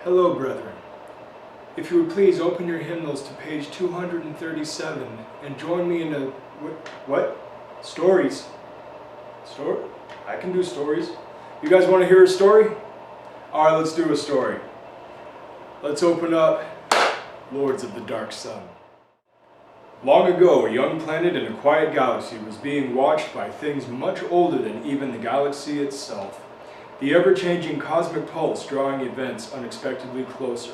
Hello, brethren. If you would please open your hymnals to page 237 and join me in a... What? Stories? Story? I can do stories. You guys want to hear a story? Alright, let's do a story. Let's open up Lords of the Dark Sun. Long ago, a young planet in a quiet galaxy was being watched by things much older than even the galaxy itself. The ever-changing cosmic pulse drawing events unexpectedly closer.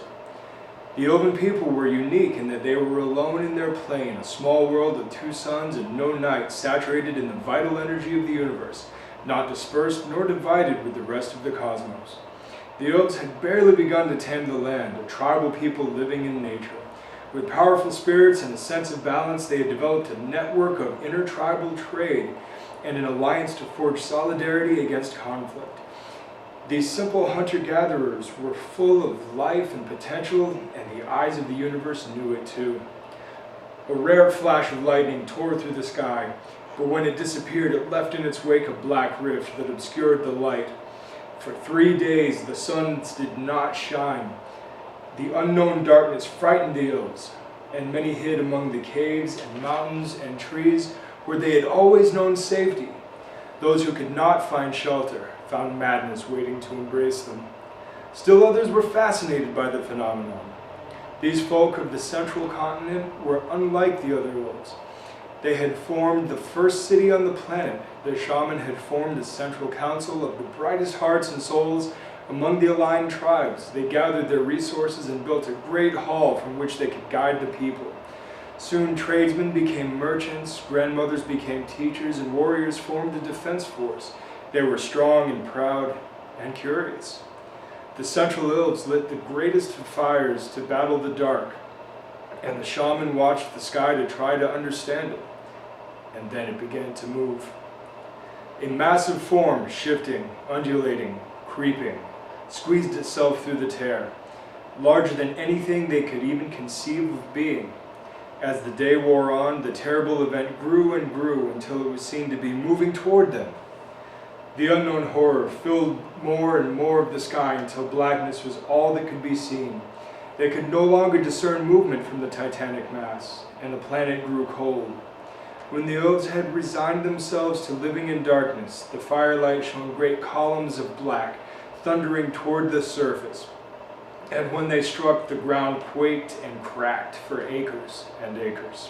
The Elven people were unique in that they were alone in their plane, a small world of two suns and no night, saturated in the vital energy of the universe, not dispersed nor divided with the rest of the cosmos. The Elves had barely begun to tame the land, a tribal people living in nature. With powerful spirits and a sense of balance, they had developed a network of intertribal trade and an alliance to forge solidarity against conflict. These simple hunter-gatherers were full of life and potential, and the eyes of the universe knew it too. A rare flash of lightning tore through the sky, but when it disappeared, it left in its wake a black rift that obscured the light. For 3 days, the suns did not shine. The unknown darkness frightened the Elves, and many hid among the caves and mountains and trees where they had always known safety. Those who could not find shelter found madness waiting to embrace them. Still others were fascinated by the phenomenon. These folk of the central continent were unlike the other Elves. They had formed the first city on the planet. Their shaman had formed a central council of the brightest hearts and souls among the aligned tribes. They gathered their resources and built a great hall from which they could guide the people. Soon tradesmen became merchants, grandmothers became teachers, and warriors formed a defense force. They were strong and proud and curious. The Central Elves lit the greatest of fires to battle the dark, and the shaman watched the sky to try to understand it. And then it began to move. A massive form, shifting, undulating, creeping, squeezed itself through the tear, larger than anything they could even conceive of being. As the day wore on, the terrible event grew and grew until it was seen to be moving toward them. The unknown horror filled more and more of the sky until blackness was all that could be seen. They could no longer discern movement from the titanic mass, and the planet grew cold. When the Elves had resigned themselves to living in darkness, the firelight shone great columns of black, thundering toward the surface. And when they struck, the ground quaked and cracked for acres and acres.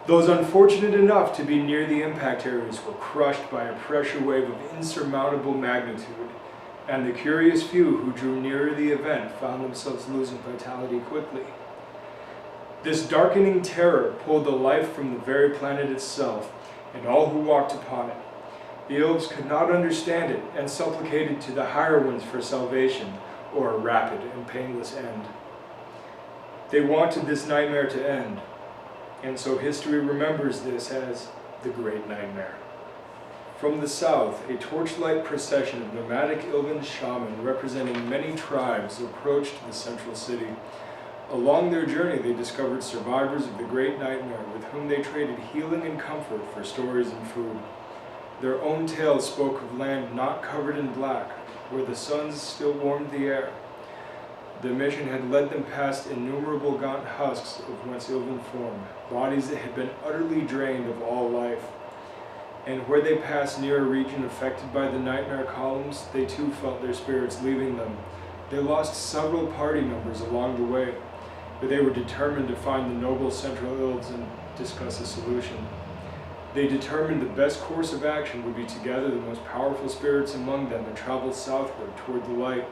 Those unfortunate enough to be near the impact areas were crushed by a pressure wave of insurmountable magnitude, and the curious few who drew nearer the event found themselves losing vitality quickly. This darkening terror pulled the life from the very planet itself, and all who walked upon it. The Elves could not understand it, and supplicated to the higher ones for salvation, or a rapid and painless end. They wanted this nightmare to end, and so history remembers this as the Great Nightmare. From the south, a torchlight procession of nomadic Elven shaman representing many tribes approached the central city. Along their journey, they discovered survivors of the Great Nightmare with whom they traded healing and comfort for stories and food. Their own tales spoke of land not covered in black, where the suns still warmed the air. The mission had led them past innumerable gaunt husks of once Elven form, bodies that had been utterly drained of all life. And where they passed near a region affected by the nightmare columns, they too felt their spirits leaving them. They lost several party members along the way, but they were determined to find the noble Central Elves and discuss a solution. They determined the best course of action would be to gather the most powerful spirits among them and travel southward toward the light.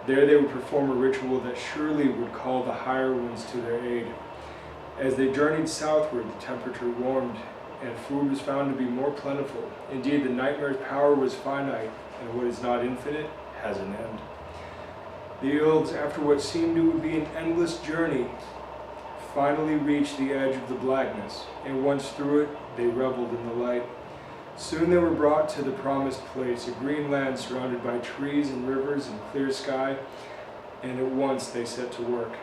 There they would perform a ritual that surely would call the higher ones to their aid. As they journeyed southward, the temperature warmed, and food was found to be more plentiful. Indeed, the nightmare's power was finite, and what is not infinite has an end. The Elves, after what seemed to be an endless journey, finally reached the edge of the blackness, and once through it, they reveled in the light. Soon they were brought to the promised place, a green land surrounded by trees and rivers and clear sky, and at once they set to work.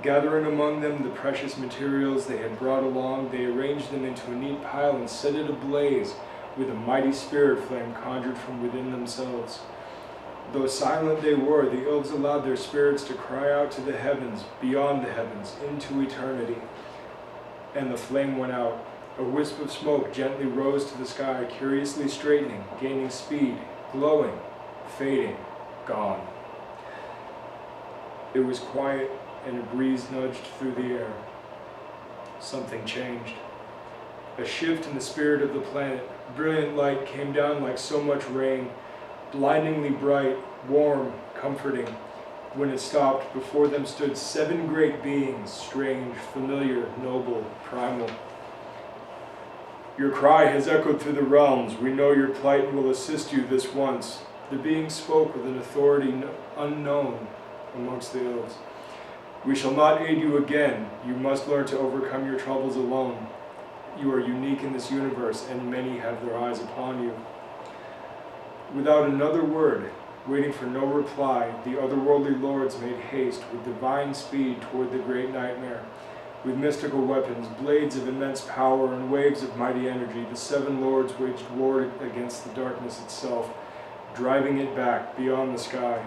Gathering among them the precious materials they had brought along, they arranged them into a neat pile and set it ablaze with a mighty spirit flame conjured from within themselves. Though silent they were, the elves allowed their spirits to cry out to the heavens, beyond the heavens, into eternity. And the flame went out. A wisp of smoke gently rose to the sky, curiously straightening, gaining speed, glowing, fading, gone. It was quiet, and a breeze nudged through the air. Something changed. A shift in the spirit of the planet. Brilliant light came down like so much rain, blindingly bright, warm, comforting. When it stopped, before them stood 7 great beings, strange, familiar, noble, primal. Your cry has echoed through the realms. We know your plight and will assist you this once. The beings spoke with an authority unknown amongst the elves. We shall not aid you again. You must learn to overcome your troubles alone. You are unique in this universe, and many have their eyes upon you. Without another word, waiting for no reply, the otherworldly lords made haste with divine speed toward the great nightmare. With mystical weapons, blades of immense power, and waves of mighty energy, the 7 lords waged war against the darkness itself, driving it back beyond the sky.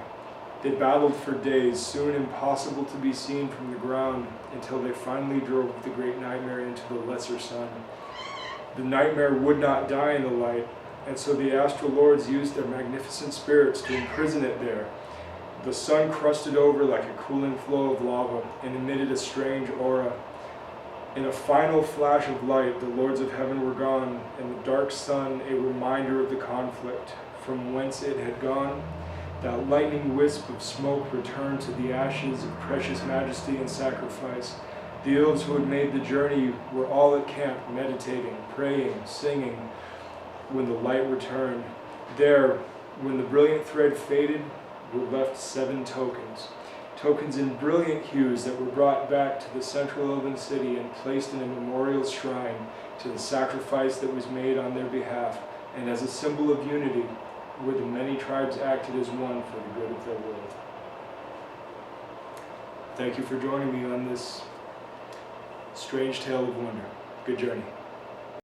They battled for days, soon impossible to be seen from the ground, until they finally drove the great nightmare into the lesser sun. The nightmare would not die in the light, and so the astral lords used their magnificent spirits to imprison it there. The sun crusted over like a cooling flow of lava and emitted a strange aura. In a final flash of light, the lords of heaven were gone, and the dark sun a reminder of the conflict, from whence it had gone. That lightning wisp of smoke returned to the ashes of precious majesty and sacrifice. The elves who had made the journey were all at camp, meditating, praying, singing, when the light returned. There, when the brilliant thread faded, were left 7 tokens. Tokens in brilliant hues that were brought back to the central elven city and placed in a memorial shrine to the sacrifice that was made on their behalf, and as a symbol of unity, where the many tribes acted as one for the good of their world. Thank you for joining me on this strange tale of wonder. Good journey.